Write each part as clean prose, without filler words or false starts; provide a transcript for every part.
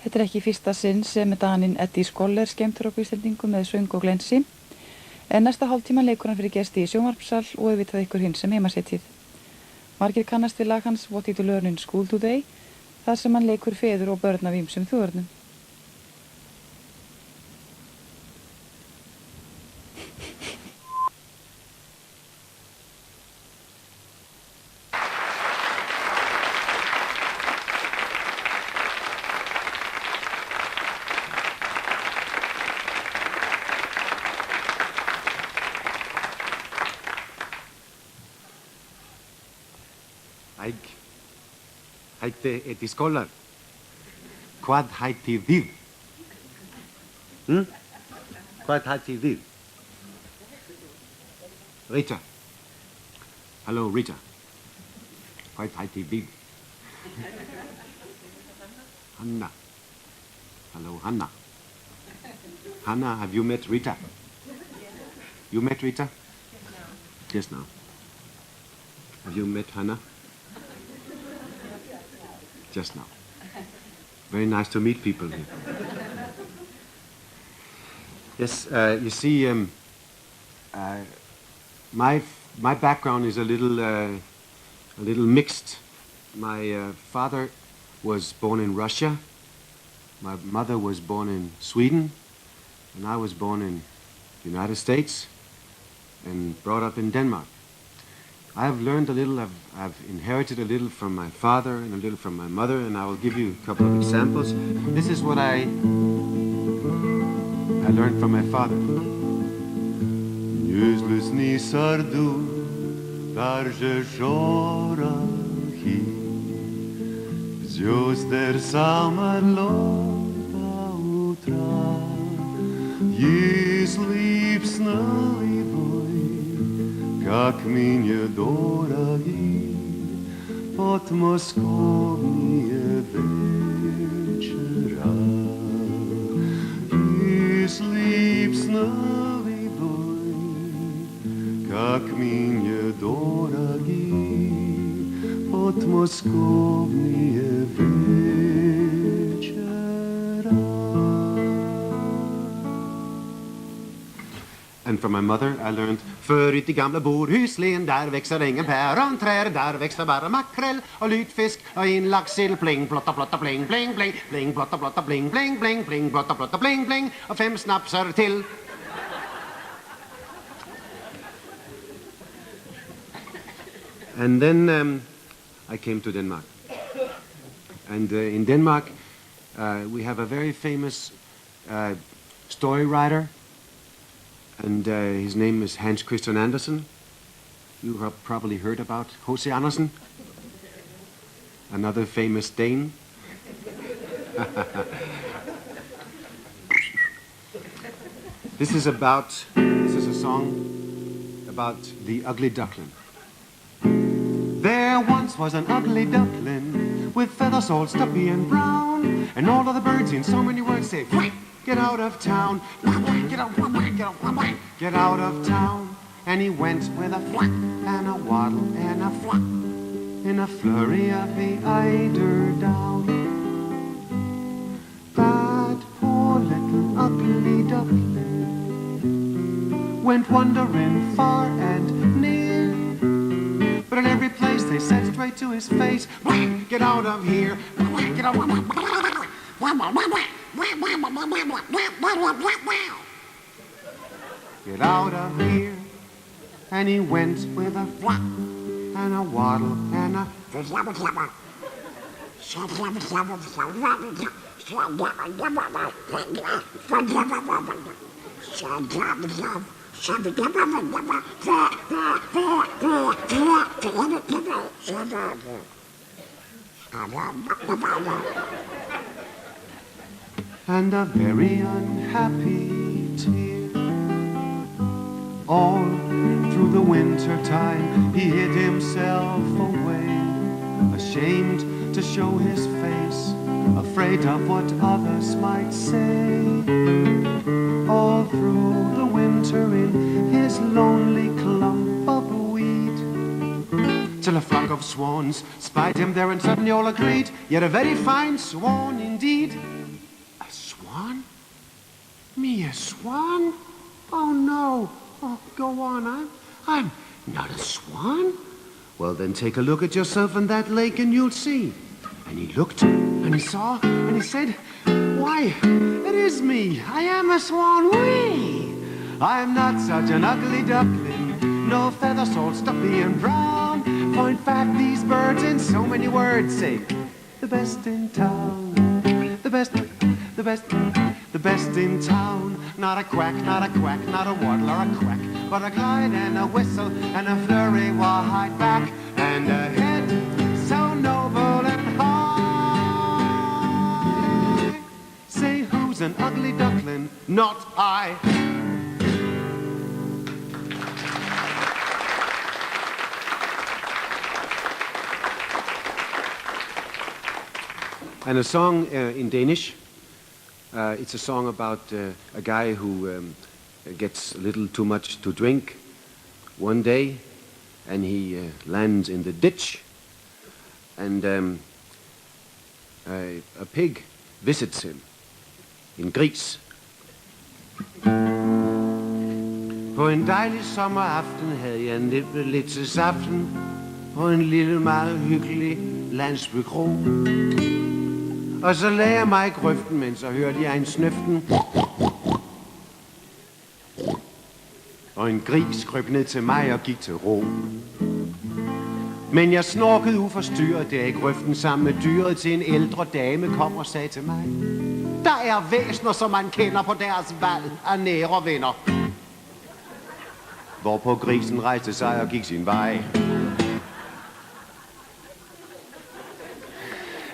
Þetta ekki fyrsta sinn sem Daninn Skoller skemmtur okkur Íslendingum með söng og glensi. En næsta hálftíma leikur hann fyrir gesti í sjónvarpsal og auðvitað ykkur hinn sem heimasettið. Margir kannast við lag hans What Did You Learn in School Today, þar sem hann leikur feður og börn af ýmsum þjóðernum. Heiti Skoller. Hvað heitið þið? Hvað heitið þið? Rita. Hello, Rita. Hvað heitið þið? Hanna. Hello, Hanna. Hanna, have you met Rita? You met Rita? Just now. Have you met Hanna? Just now. Very nice to meet people here. Yes, you see, my background is a little mixed. My father was born in Russia. My mother was born in Sweden, and I was born in the United States and brought up in Denmark. I have learned a little, I've inherited a little from my father and a little from my mother, and I will give you a couple of examples. This is what I learned from my father. Nüzlüsni sardu darje żorachi Zjozder samarlota utra Jeslip snali boj Как мне дороги подмосковные вечера. Если б знали вы, как мне дороги подмосковные вечера. And from my mother I learned Förut i gamla Borhuslän där växer ingen päronträd där växer bara makrell och lutfisk och inlaxsill pling plotta plotta pling pling pling pling plotta plotta pling pling pling pling plotta plotta pling pling och 5 snapsar till. And then I came to Denmark. And in Denmark we have a very famous story writer. And his name is Hans Christian Andersen. You have probably heard about H.C. Andersen, another famous Dane. This is a song about the ugly duckling. There once was an ugly duckling with feathers all stumpy and brown, and all of the birds in so many words say, get out of town, get out of town. And he went with a flap and a waddle and a flap in a flurry of the eider down. That poor little ugly duckling went wandering far and near, but in every place they said straight to his face, get out of here, get out. Get out of here. And he went with a flap and a waddle and a and a very unhappy tear. All through the winter time he hid himself away, ashamed to show his face, afraid of what others might say. All through the winter in his lonely clump of weed, till a flock of swans spied him there, and suddenly all agreed, yet a very fine swan indeed. A swan? Me a swan? Oh no. Oh, go on. I'm not a swan. Well, then take a look at yourself in that lake and you'll see. And he looked, and he saw, and he said, why, it is me. I am a swan, wee. I am not such an ugly duckling, no feathers all stuffy and brown. For in fact, these birds in so many words say, the best in town. The best in town. Not a quack, not a quack, not a waddle or a quack, but a glide and a whistle and a flurry wide back, and a head so noble and high. Say, who's an ugly duckling? Not I. And a song in Danish. It's a song about a guy who gets a little too much to drink one day, and he lands in the ditch, and a pig visits him, en gris. På en dejlig sommeraften havde jeg nippet lidt til saften på en lille, meget hyggelig landsbykro. Og så lagde jeg mig i grøften, men så hørte jeg en snøften. Og en gris kryb ned til mig og gik til ro. Men jeg snorkede uforstyrret der i grøften sammen med dyret, til en ældre dame kom og sagde til mig: der er væsner, som man kender på deres valg af nære venner. Hvorpå grisen rejste sig og gik sin vej.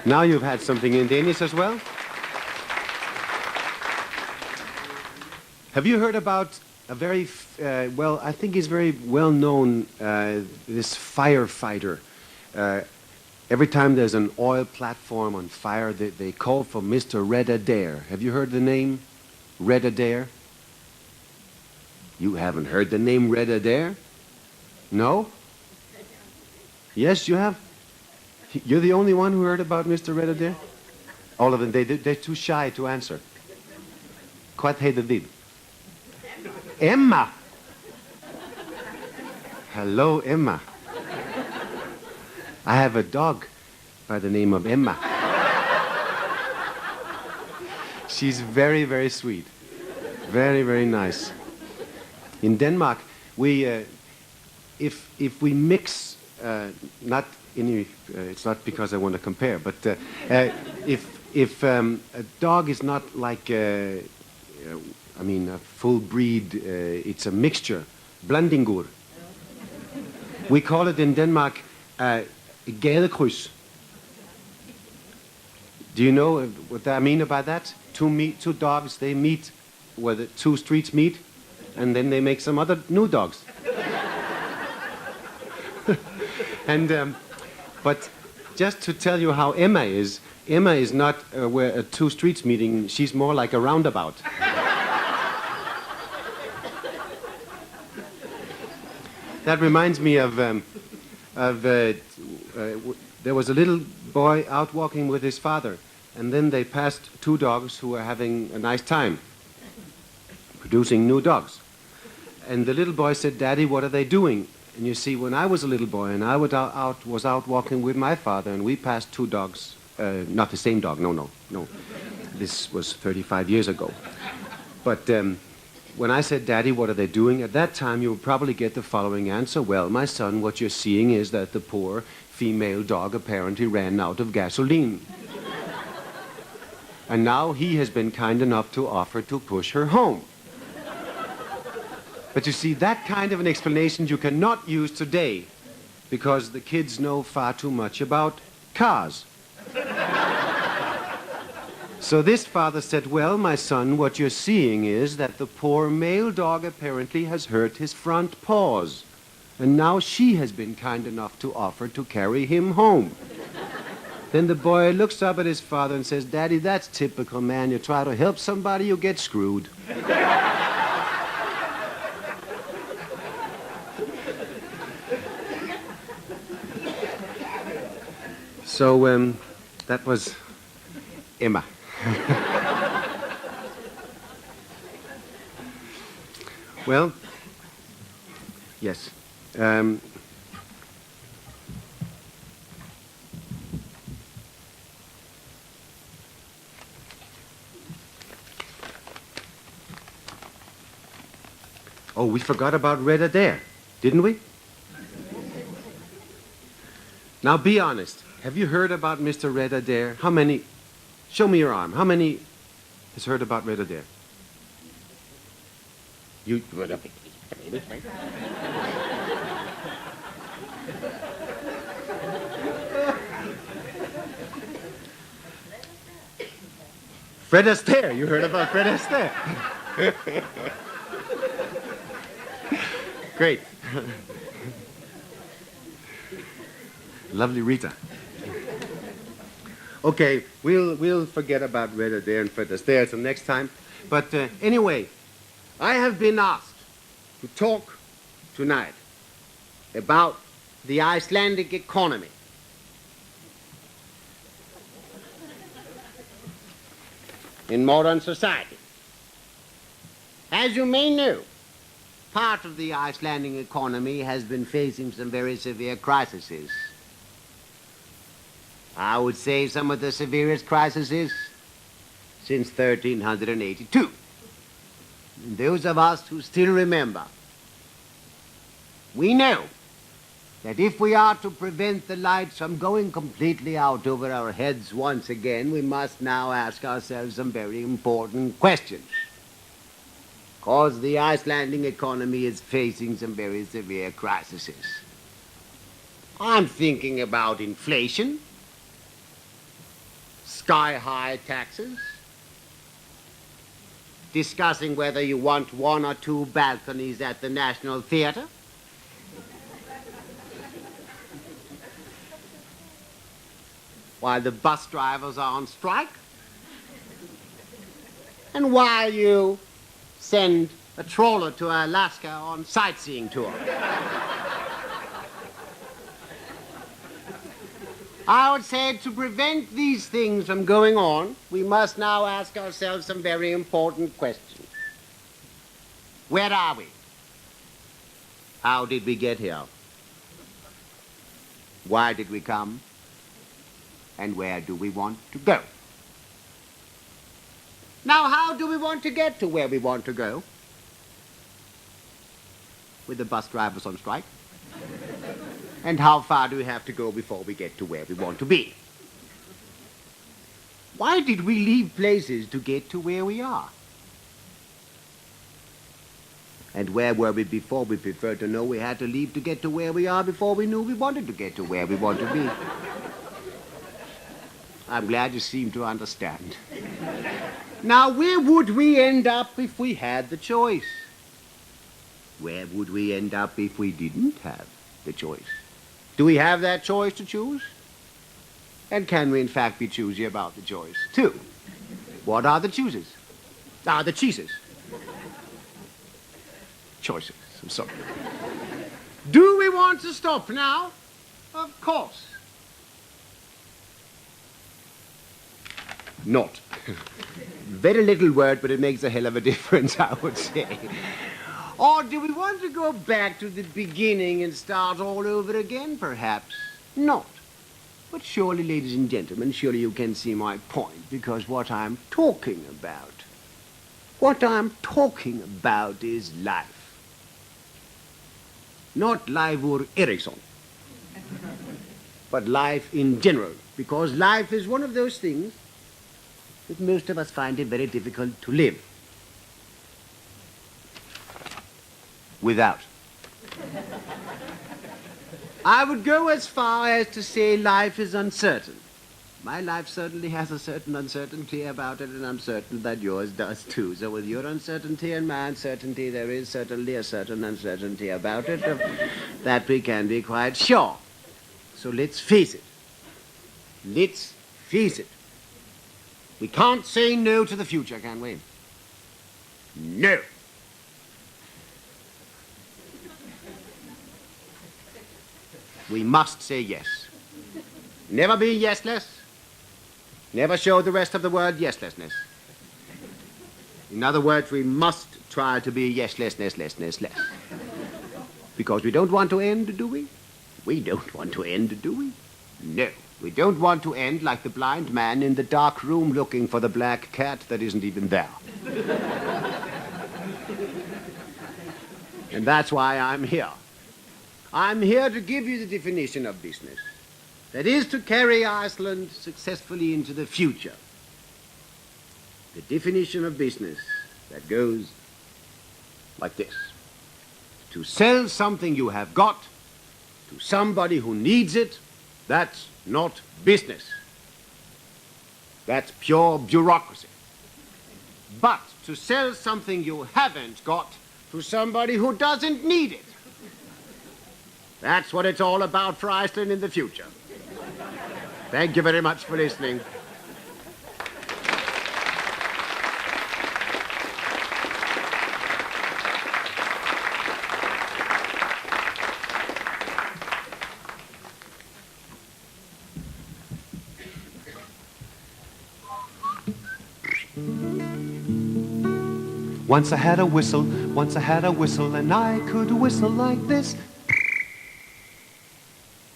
Now you've had something in Danish as well. Have you heard about a very, well, I think he's very well known, this firefighter. Every time there's an oil platform on fire, they call for Mr. Red Adair. Have you heard the name Red Adair? You haven't heard the name Red Adair? No? Yes, you have? You're the only one who heard about Mr. Red Adair? All of them, they're too shy to answer. What heter du? Emma! Hello, Emma. I have a dog by the name of Emma. She's very, very sweet. Very, very nice. In Denmark, we, if we mix, not any, it's not because I want to compare, but if a dog is not like, a full breed, it's a mixture, blandingur. We call it in Denmark gadekryds. Do you know what I mean about that? Two dogs, they meet where the two streets meet, and then they make some other new dogs. And but just to tell you how Emma is not where two streets meeting. She's more like a roundabout. That reminds me of there was a little boy out walking with his father, and then they passed two dogs who were having a nice time, producing new dogs. And the little boy said, "Daddy, what are they doing?" And you see, when I was a little boy and I was out walking with my father, and we passed two dogs, not the same dog, no. This was 35 years ago. But when I said, "Daddy, what are they doing?" at that time you would probably get the following answer: "Well, my son, what you're seeing is that the poor female dog apparently ran out of gasoline. And now he has been kind enough to offer to push her home." But you see, that kind of an explanation you cannot use today, because the kids know far too much about cars. So this father said, "Well, my son, what you're seeing is that the poor male dog apparently has hurt his front paws, and now she has been kind enough to offer to carry him home." Then the boy looks up at his father and says, "Daddy, that's typical, man. You try to help somebody, you get screwed." So, that was Emma. Well, yes. Oh, we forgot about Red Adair, didn't we? Now be honest. Have you heard about Mr. Red Adair? How many? Show me your arm. How many has heard about Red Adair? You. Fred Astaire. You heard about Fred Astaire? Great. Lovely Rita. Okay, we'll forget about Red Adair and Fred Astaire till next time. But anyway, I have been asked to talk tonight about the Icelandic economy. In modern society. As you may know, part of the Icelandic economy has been facing some very severe crises. I would say some of the severest crises since 1382. And those of us who still remember, we know that if we are to prevent the lights from going completely out over our heads once again, we must now ask ourselves some very important questions. Because the Icelandic economy is facing some very severe crises. I'm thinking about inflation, sky-high taxes, discussing whether you want 1 or 2 balconies at the National Theatre, while the bus drivers are on strike, and while you send a trawler to Alaska on sightseeing tour. I would say to prevent these things from going on, we must now ask ourselves some very important questions. Where are we? How did we get here? Why did we come? And where do we want to go? Now, how do we want to get to where we want to go? With the bus drivers on strike? And how far do we have to go before we get to where we want to be? Why did we leave places to get to where we are? And where were we before we preferred to know we had to leave to get to where we are before we knew we wanted to get to where we want to be? I'm glad you seem to understand. Now, where would we end up if we had the choice? Where would we end up if we didn't have the choice? Do we have that choice to choose? And can we in fact be choosy about the choice, too? What are the choices? The choices. Choices, I'm sorry. Do we want to stop now? Of course. Not. Very little word, but it makes a hell of a difference, I would say. Or do we want to go back to the beginning and start all over again, perhaps? Not. But surely, ladies and gentlemen, surely you can see my point, because what I'm talking about is life. Not Leifur Eriksson, but life in general, because life is one of those things that most of us find it very difficult to live without. I would go as far as to say life is uncertain. My life certainly has a certain uncertainty about it, and I'm certain that yours does too. So with your uncertainty and my uncertainty, there is certainly a certain uncertainty about it that we can be quite sure. So let's face it. Let's face it. We can't say no to the future, can we? No. We must say yes. Never be yesless. Never show the rest of the world yeslessness. In other words, we must try to be yesless. Because we don't want to end, do we? We don't want to end, do we? No. We don't want to end like the blind man in the dark room looking for the black cat that isn't even there. And that's why I'm here. I'm here to give you the definition of business. That is to carry Iceland successfully into the future. The definition of business that goes like this. To sell something you have got to somebody who needs it, that's not business. That's pure bureaucracy. But to sell something you haven't got to somebody who doesn't need it, that's what it's all about for Iceland in the future. Thank you very much for listening. Once I had a whistle, and I could whistle like this.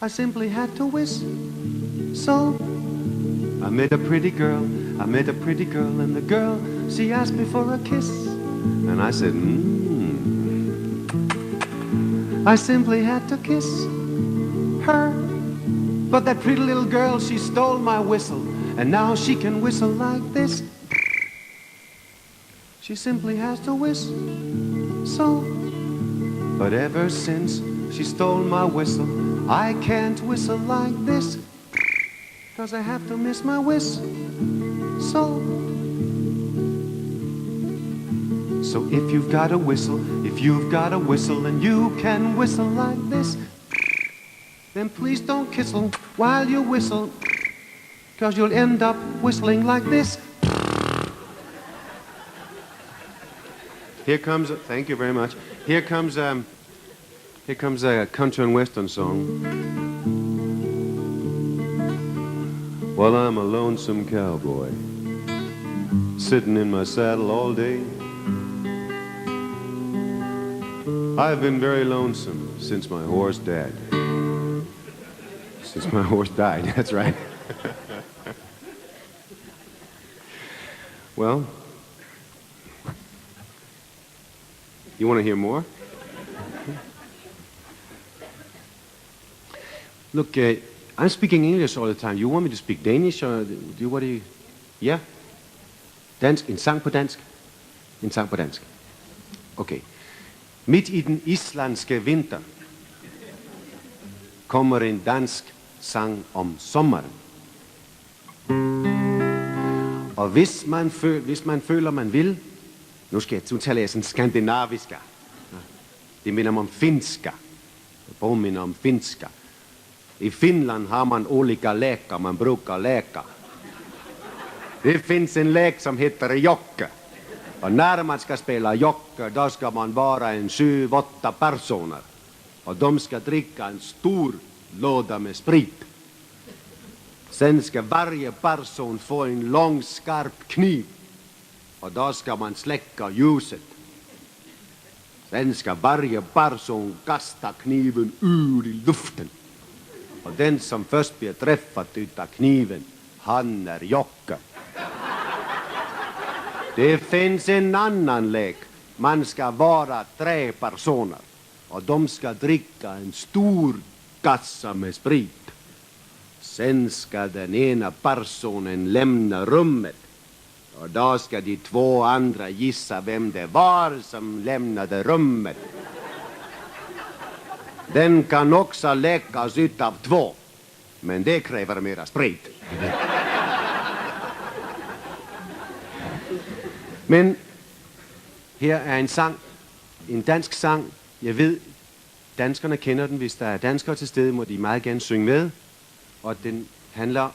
I simply had to whistle. So I met a pretty girl, and the girl, she asked me for a kiss. And I said, I simply had to kiss her. But that pretty little girl, she stole my whistle, and now she can whistle like this. She simply has to whistle, so. But ever since she stole my whistle, I can't whistle like this, 'cause I have to miss my whistle, so. So if you've got a whistle, and you can whistle like this, then please don't kissel while you whistle, 'cause you'll end up whistling like this. Here comes, thank you very much. Here comes a country and western song. Well, I'm a lonesome cowboy, sitting in my saddle all day. I've been very lonesome since my horse died. That's right. Well, you want to hear more? Look, I'm speaking English all the time. You want me to speak Danish, or what do you... Yeah? Dansk? En sang på dansk? En sang på dansk. Okay. Midt i den islandske vinter kommer en dansk sang om sommeren. Og hvis man føler, man vil... Nu taler jeg sådan skandinaviska. Det minder om finska. Det påminner om finska. I Finland har man olika lekar man brukar leka. Det finns en lek som heter jokke. Och när man ska spela jokke, då ska man vara en 7-8 personer. Och de ska dricka en stor låda med sprit. Sen ska varje person få en lång skarp kniv. Och då ska man släcka ljuset. Sen ska varje person kasta kniven ur i luften. Och den som först blir träffad utav kniven, han är jokke. Det finns en annan lek. Man ska vara 3 personer. Och de ska dricka en stor kassa med sprit. Sen ska den ena personen lämna rummet. Och då ska de 2 andra gissa vem det var som lämnade rummet. Den kan också läckas utav 2. Men det kräver mera sprit. Men her er en sang, en dansk sang. Jeg ved, danskerne kender den. Hvis der er danskere til stede, må de meget gerne synge med. Og den handler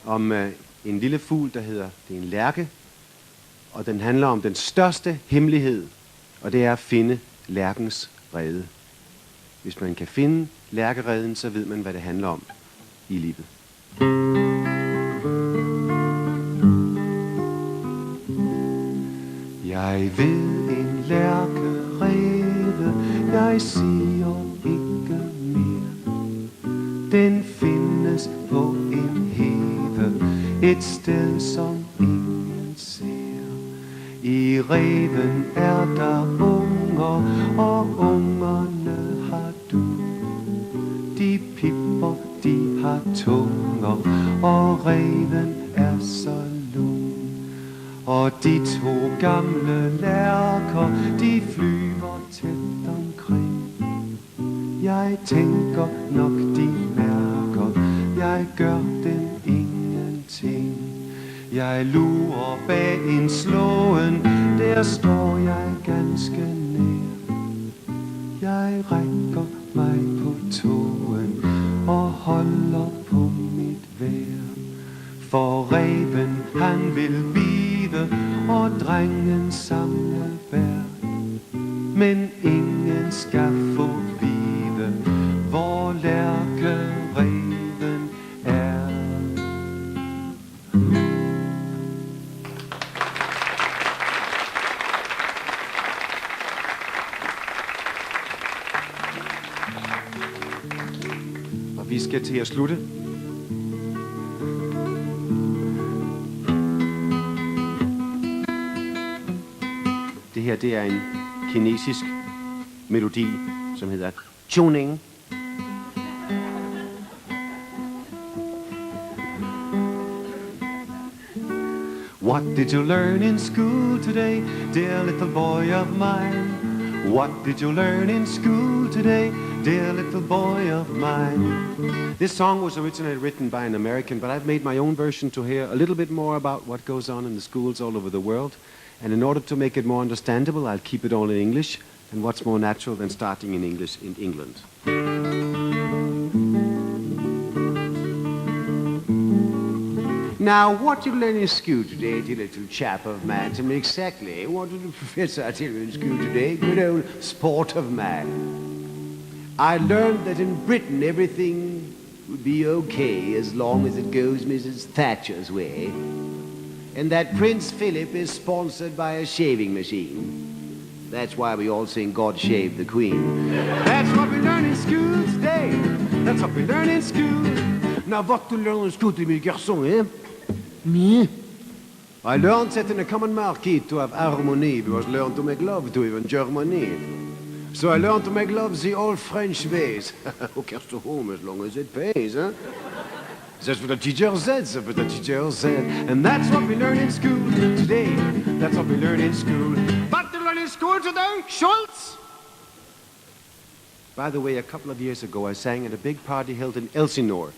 om en lille fugl, der hedder, det er en lærke. Og den handler om den største hemmelighed, og det er at finde lærkens rede. Hvis man kan finde lærkereden, så ved man, hvad det handler om. i livet. Jeg ved en lærkerede, jeg siger ikke mere. Den findes på en hede, et sted som ingen ser. I reven er der unger, og ungerne har du. De pipper, de har tunger, og reven er så lun. Og de to gamle lærker, de flyver tæt omkring. Jeg tænker nok, de mærker, jeg gør dem ingenting. Jeg lurer bag en slåen, der står jeg ganske nær. Jeg rækker mig på tåen og holder på mit vejr. For reven han vil bide, og drengen samle bær. Men ingen skal få vide, hvor lærkereven er. Og vi skal til at slutte. Det her, det er en kinesisk melodi, som hedder tuning. What did you learn in school today, dear little boy of mine? What did you learn in school today, dear little boy of mine? This song was originally written by an American, but I've made my own version to hear a little bit more about what goes on in the schools all over the world. And in order to make it more understandable, I'll keep it all in English. And what's more natural than starting in English in England? Now, what you learn in school today, dear little chap of mine? Tell me exactly. What did the professor tell you in school today? Good old sport of mine. I learned that in Britain everything would be okay as long as it goes Mrs. Thatcher's way. And that Prince Philip is sponsored by a shaving machine. That's why we all sing God Save the Queen. That's what we learn in school today. That's what we learn in school. Now what to learn in school, mes garçons, eh? Me? I learned that in a common market to have harmony was learned to make love to even Germany. So I learned to make love the old French ways. Who cares to whom as long as it pays, huh? That's what the teacher said, that's what the teacher said. And that's what we learn in school today. That's what we learn in school. What did we learn in school today, Schultz? By the way, a couple of years ago, I sang at a big party held in Elsinore,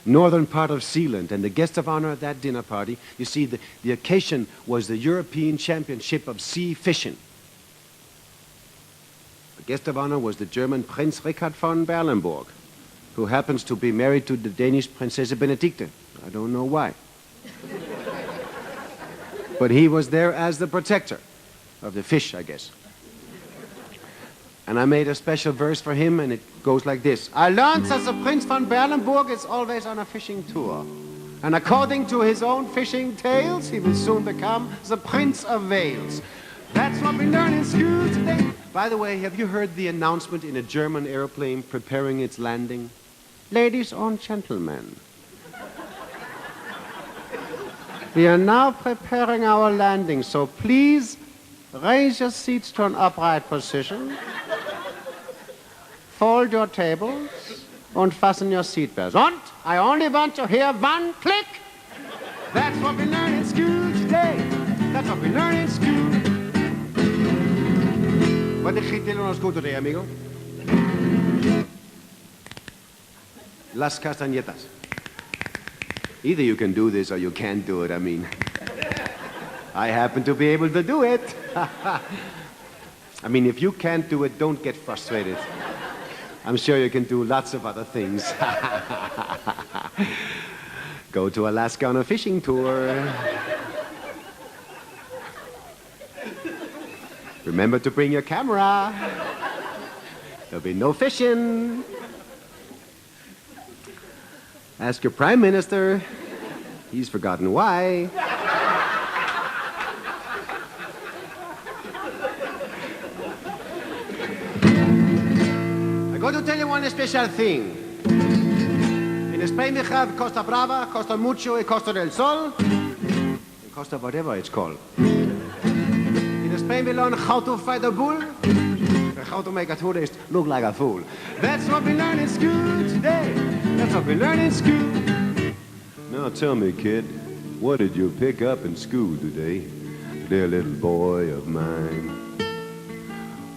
northern part of Zealand, and the guest of honor at that dinner party, you see, the occasion was the European Championship of Sea Fishing. The guest of honor was the German Prince Richard von Berlenburg, who happens to be married to the Danish Princess Benedicte. I don't know why. But he was there as the protector of the fish, I guess. And I made a special verse for him, and it goes like this. I learned that the Prince von Berlenburg is always on a fishing tour. And according to his own fishing tales, he will soon become the Prince of Wales. That's what we learn in school today. By the way, have you heard the announcement in a German airplane preparing its landing? Ladies and gentlemen, we are now preparing our landing, so please raise your seats to an upright position, fold your tables, and fasten your seatbelts. And I only want to hear one click. That's what we learn in school today. That's what we learn in school. What did she tell us school today, amigo? Las castañetas. Either you can do this or you can't do it. I mean, I happen to be able to do it. I mean, if you can't do it, don't get frustrated. I'm sure you can do lots of other things. Go to Alaska on a fishing tour. Remember to bring your camera. There'll be no fishing. Ask your prime minister. He's forgotten why. I'm going to tell you one special thing. In Spain we have Costa Brava, Costa Mucho, and Costa del Sol. And Costa whatever it's called. In Spain we learn how to fight a bull. How to make a tourist look like a fool. That's what we learn in school today. That's what we learn in school. Now tell me, kid, what did you pick up in school today, dear little boy of mine?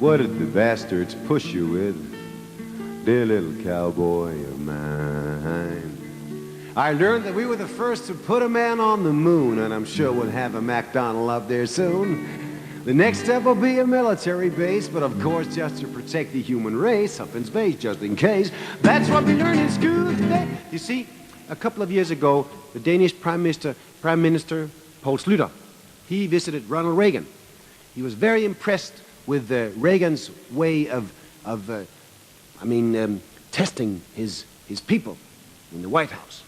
What did the bastards push you with, dear little cowboy of mine? I learned that we were the first to put a man on the moon, and I'm sure we'll have a McDonald up there soon. The next step will be a military base, but of course just to protect the human race up in space, just in case. That's what we learn in school today. You see, a couple of years ago, the Danish Prime Minister Poul Slytter, he visited Ronald Reagan. He was very impressed with Reagan's way of testing his people in the White House.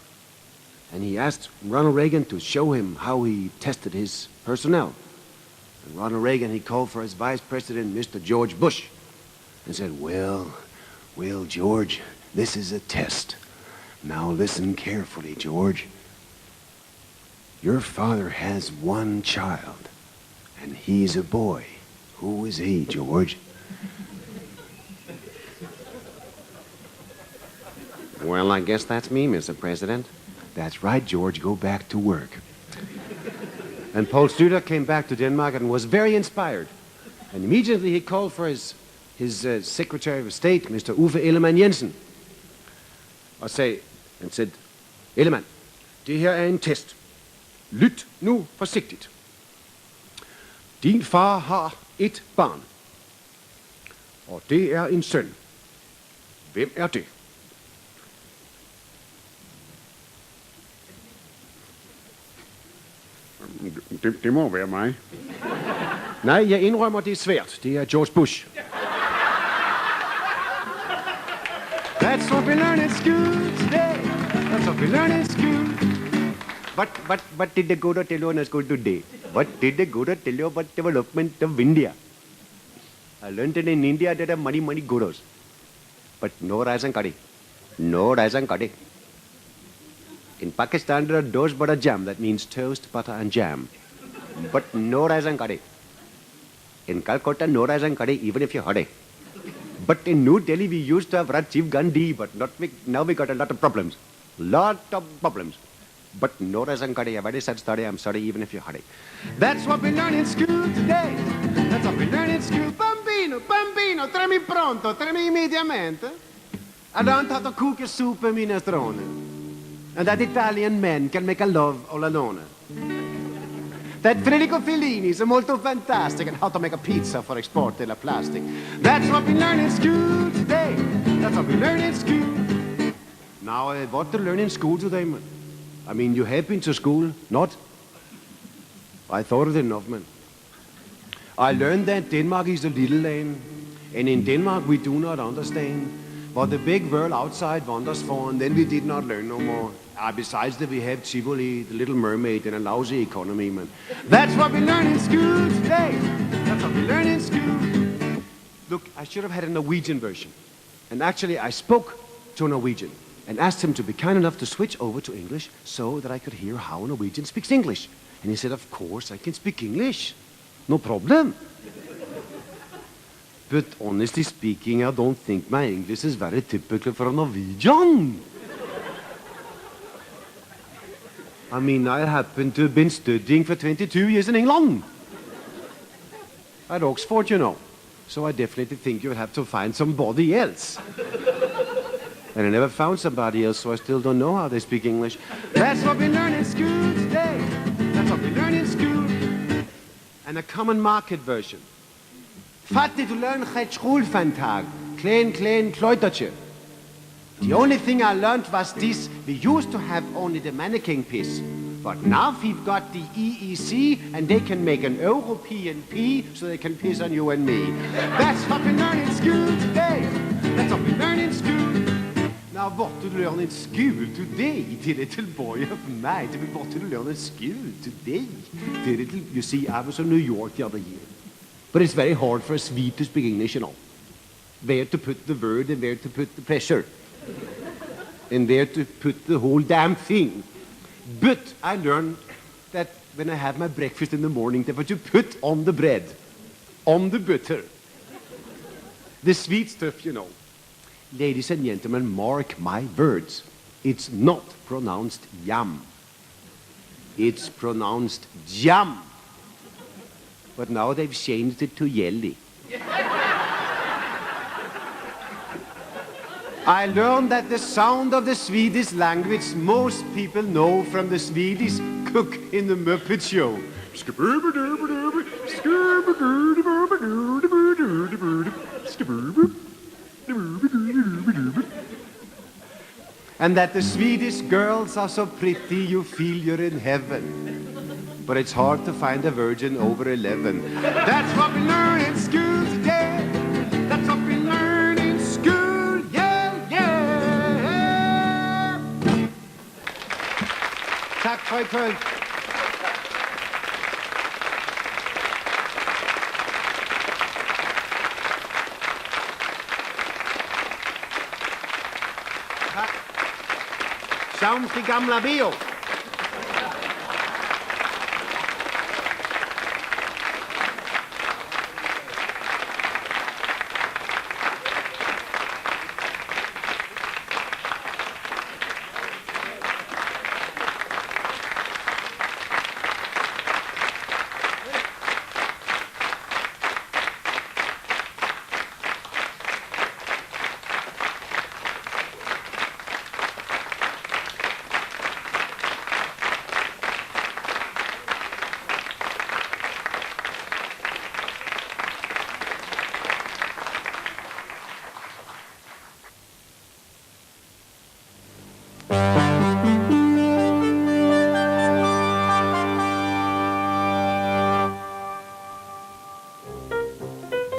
And he asked Ronald Reagan to show him how he tested his personnel. And Ronald Reagan, he called for his vice president, Mr. George Bush, and said, well, George, this is a test. Now listen carefully, George. Your father has one child, and he's a boy. Who is he, George? Well, I guess that's me, Mr. President. That's right, George. Go back to work. And Poul Slytter came back to Denmark and was very inspired. And immediately he called for his Secretary of State, Mr. Uffe Ellemann-Jensen, and said, Ellemann, det her er en test. Lyt nu forsigtigt. Din far har et barn, og det er en søn. Hvem er det? Det må være mig. Nej, jeg indrømmer, det er svært. Det er George Bush. That's what we learn in school today. That's what we learn in school. What did the Guru tell you in school today? What did the Guru tell you about development of India? I learned that in India there are many gurus. But no rice and curry. No rice and curry. In Pakistan, there are dosa butter jam. That means toast, butter, and jam. But no rice and curry. In Calcutta, no rice and curry, even if you're hungry. But in New Delhi, we used to have Rajiv Gandhi, but now we got a lot of problems. Lot of problems. But no rice and curry. I've already said sorry, I'm sorry, even if you're hungry. That's what we learn in school today. That's what we learn in school. Bambino, tremi pronto, tremi immediatamente. I learned how to cook a soup in minestrone. And that Italian men can make a love all alone. That Federico Fellini is molto fantastic and how to make a pizza for export della plastic. That's what we learn in school today. That's what we learn in school. Now, what to learn in school today, man? I mean, you have been to school, not? I thought it enough, man. I learned that Denmark is a little land, and in Denmark we do not understand what the big world outside wonders for, and then we did not learn no more. Besides that we have Tivoli, the Little Mermaid, and a lousy economy, man. That's what we learn in school today. That's what we learn in school. Look, I should have had a Norwegian version. And actually, I spoke to a Norwegian and asked him to be kind enough to switch over to English so that I could hear how a Norwegian speaks English. And he said, of course, I can speak English. No problem. But honestly speaking, I don't think my English is very typical for a Norwegian. I mean, I happen to have been studying for 22 years in England. At Oxford, you know. So I definitely think you would have to find somebody else. And I never found somebody else, so I still don't know how they speak English. That's what we learn in school today. That's what we learn in school. And a common market version. Fattig du learn het schoolfantag. Klein kleutertje. The only thing I learned was this. We used to have only the mannequin piece. But now we've got the EEC, and they can make an European pee so they can piss on you and me. That's what we learn in school today. That's what we learn in school. Now, what to learn in school today? Did a little boy of mine, what to learn in school today? You see, I was in New York the other year. But it's very hard for a Swede to speak English, you know. Where to put the word and where to put the pressure. And where to put the whole damn thing. But I learned that when I have my breakfast in the morning, that what you put on the bread, on the butter, the sweet stuff, you know. Ladies and gentlemen, mark my words. It's not pronounced yum. It's pronounced jam. But now they've changed it to jelly. I learned that the sound of the Swedish language most people know from the Swedish cook in the Muppet Show. And that the Swedish girls are so pretty you feel you're in heaven. But it's hard to find a virgin over 11. That's what we learn in school today. That's what we learn in school, yeah, yeah. Tack för ikväll. Tack. Sounds till gamla bio.